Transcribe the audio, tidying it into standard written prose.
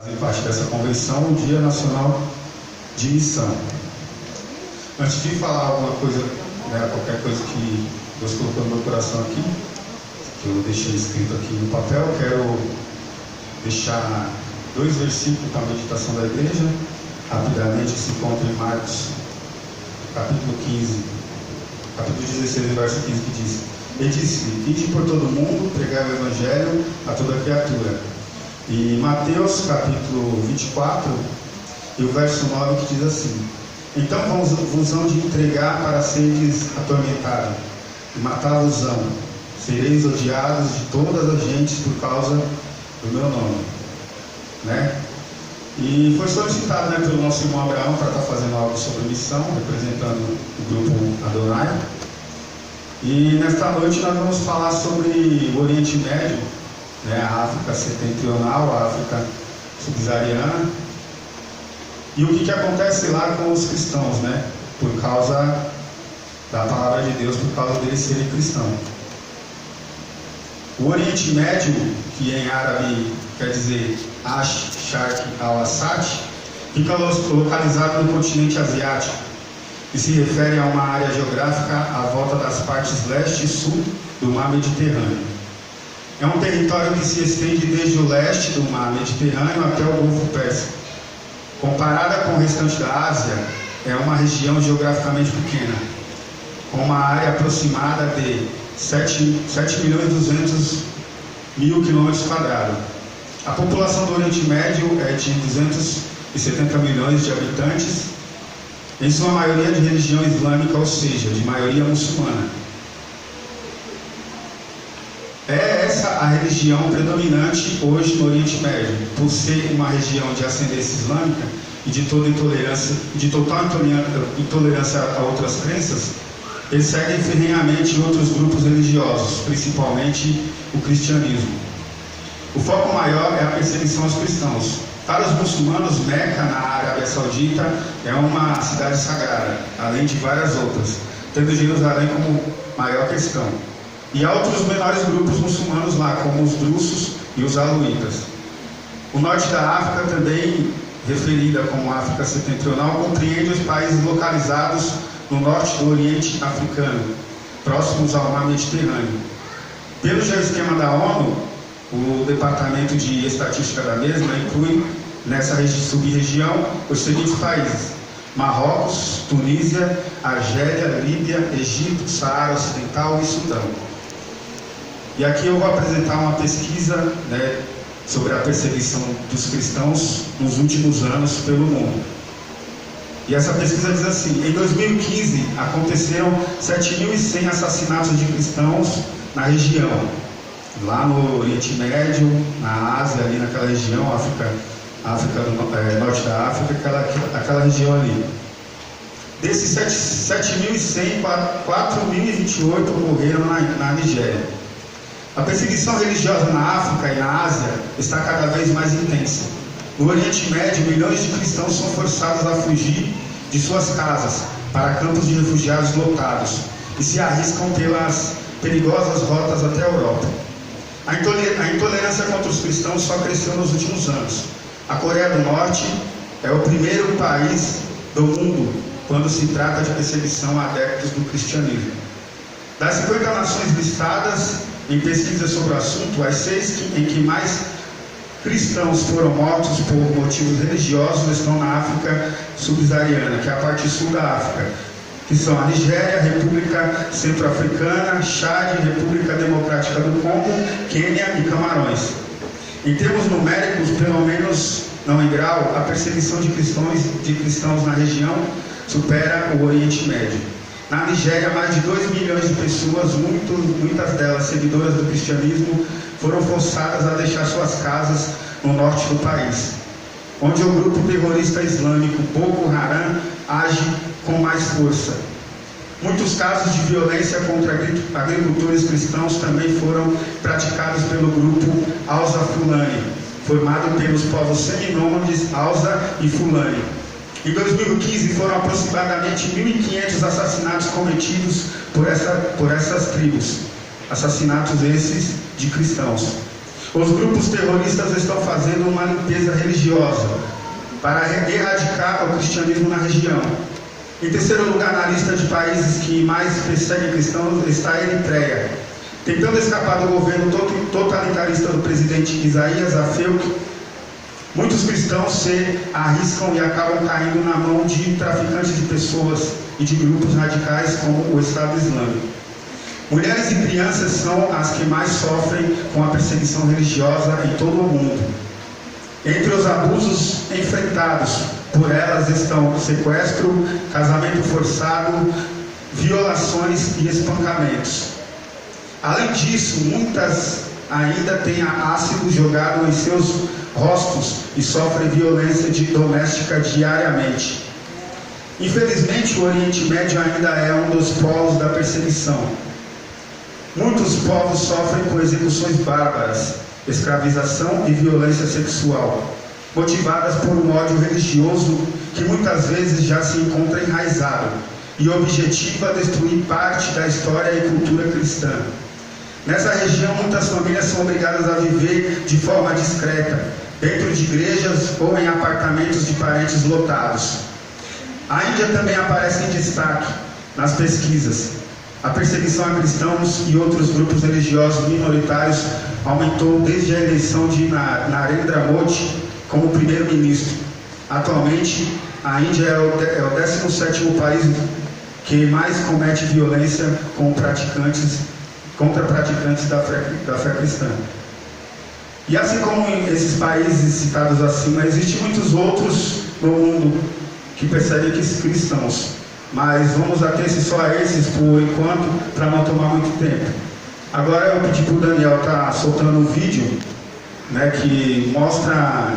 Fazem parte dessa convenção, o Dia Nacional de Missão. Antes de falar alguma coisa, qualquer coisa que Deus colocou no meu coração aqui, que eu deixei escrito aqui no papel, quero deixar 2 versículos para a meditação da igreja, rapidamente, que se encontra em Marcos, capítulo 16, verso 15, que diz: Ele disse: Ide por todo mundo, pregai o Evangelho a toda criatura. E Mateus, capítulo 24, e o verso 9, que diz assim: Então vos hão de entregar para seres atormentados, e matá-los-ão. Sereis odiados de todas as gentes por causa do meu nome. E foi solicitado pelo nosso irmão Abraão para estar fazendo algo sobre missão, representando o grupo Adonai. E nesta noite nós vamos falar sobre o Oriente Médio, a África Setentrional, a África Subsaariana, e o que acontece lá com os cristãos, por causa da palavra de Deus, por causa deles serem cristãos. O Oriente Médio, que em árabe quer dizer Ash-Sharq al-Assad, fica localizado no continente asiático e se refere a uma área geográfica à volta das partes leste e sul do mar Mediterrâneo. É um território que se estende desde o leste do mar Mediterrâneo até o Golfo Pérsico. Comparada com o restante da Ásia, é uma região geograficamente pequena, com uma área aproximada de 7.200.000 km². A população do Oriente Médio é de 270 milhões de habitantes, em sua maioria de religião islâmica, ou seja, de maioria muçulmana. É essa a religião predominante hoje no Oriente Médio, por ser uma região de ascendência islâmica e de total intolerância a outras crenças. Eles seguem ferrenhamente outros grupos religiosos, principalmente o cristianismo. O foco maior é a perseguição aos cristãos. Para os muçulmanos, Meca, na Arábia Saudita, é uma cidade sagrada, além de várias outras, tendo Jerusalém como maior questão. E há outros menores grupos muçulmanos lá, como os drusos e os aluítas. O norte da África, também referida como África Setentrional, compreende os países localizados no norte do Oriente Africano, próximos ao mar Mediterrâneo. Pelo geoesquema da ONU, o Departamento de Estatística da mesma inclui nessa sub-região os seguintes países: Marrocos, Tunísia, Argélia, Líbia, Egito, Saara Ocidental e Sudão. E aqui eu vou apresentar uma pesquisa sobre a perseguição dos cristãos nos últimos anos pelo mundo. E essa pesquisa diz assim: em 2015 aconteceram 7.100 assassinatos de cristãos na região, lá no Oriente Médio, na Ásia, ali naquela região, África do norte da África, aquela região ali. Desses 7.100, 4.028 morreram na Nigéria. A perseguição religiosa na África e na Ásia está cada vez mais intensa. No Oriente Médio, milhões de cristãos são forçados a fugir de suas casas para campos de refugiados lotados e se arriscam pelas perigosas rotas até a Europa. A intolerância contra os cristãos só cresceu nos últimos anos. A Coreia do Norte é o primeiro país do mundo quando se trata de perseguição a adeptos do cristianismo. Das 50 nações listadas em pesquisas sobre o assunto, as 6 em que mais cristãos foram mortos por motivos religiosos estão na África Subsaariana, que é a parte sul da África, que são a Nigéria, a República Centro-Africana, Chad, República Democrática do Congo, Quênia e Camarões. Em termos numéricos, pelo menos não em grau, a perseguição de cristãos na região supera o Oriente Médio. Na Nigéria, mais de 2 milhões de pessoas, muitas delas seguidoras do cristianismo, foram forçadas a deixar suas casas no norte do país, onde o grupo terrorista islâmico Boko Haram age com mais força. Muitos casos de violência contra agricultores cristãos também foram praticados pelo grupo Hausa Fulani, formado pelos povos seminômades Hausa e Fulani. Em 2015 foram aproximadamente 1.500 assassinatos cometidos por essas tribos, assassinatos esses de cristãos. Os grupos terroristas estão fazendo uma limpeza religiosa para erradicar o cristianismo na região. Em terceiro lugar, na lista de países que mais perseguem cristãos está a Eritreia. Tentando escapar do governo totalitarista do presidente Isaías Afwerki, muitos cristãos se arriscam e acabam caindo na mão de traficantes de pessoas e de grupos radicais como o Estado Islâmico. Mulheres e crianças são as que mais sofrem com a perseguição religiosa em todo o mundo. Entre os abusos enfrentados por elas estão sequestro, casamento forçado, violações e espancamentos. Além disso, muitas ainda têm ácido jogado em seus rostos e sofrem violência doméstica diariamente. Infelizmente, o Oriente Médio ainda é um dos polos da perseguição. Muitos povos sofrem com execuções bárbaras, escravização e violência sexual, motivadas por um ódio religioso que muitas vezes já se encontra enraizado e objetiva destruir parte da história e cultura cristã. Nessa região, muitas famílias são obrigadas a viver de forma discreta, dentro de igrejas ou em apartamentos de parentes lotados. A Índia também aparece em destaque nas pesquisas. A perseguição a cristãos e outros grupos religiosos minoritários aumentou desde a eleição de Narendra Modi como primeiro-ministro. Atualmente, a Índia é o 17º país que mais comete violência contra praticantes da fé cristã. E assim como em esses países citados acima, existem muitos outros no mundo que perseguem cristãos. Mas vamos ater-se só a esses por enquanto, para não tomar muito tempo. Agora eu pedi para o Daniel estar soltando um vídeo, né, que mostra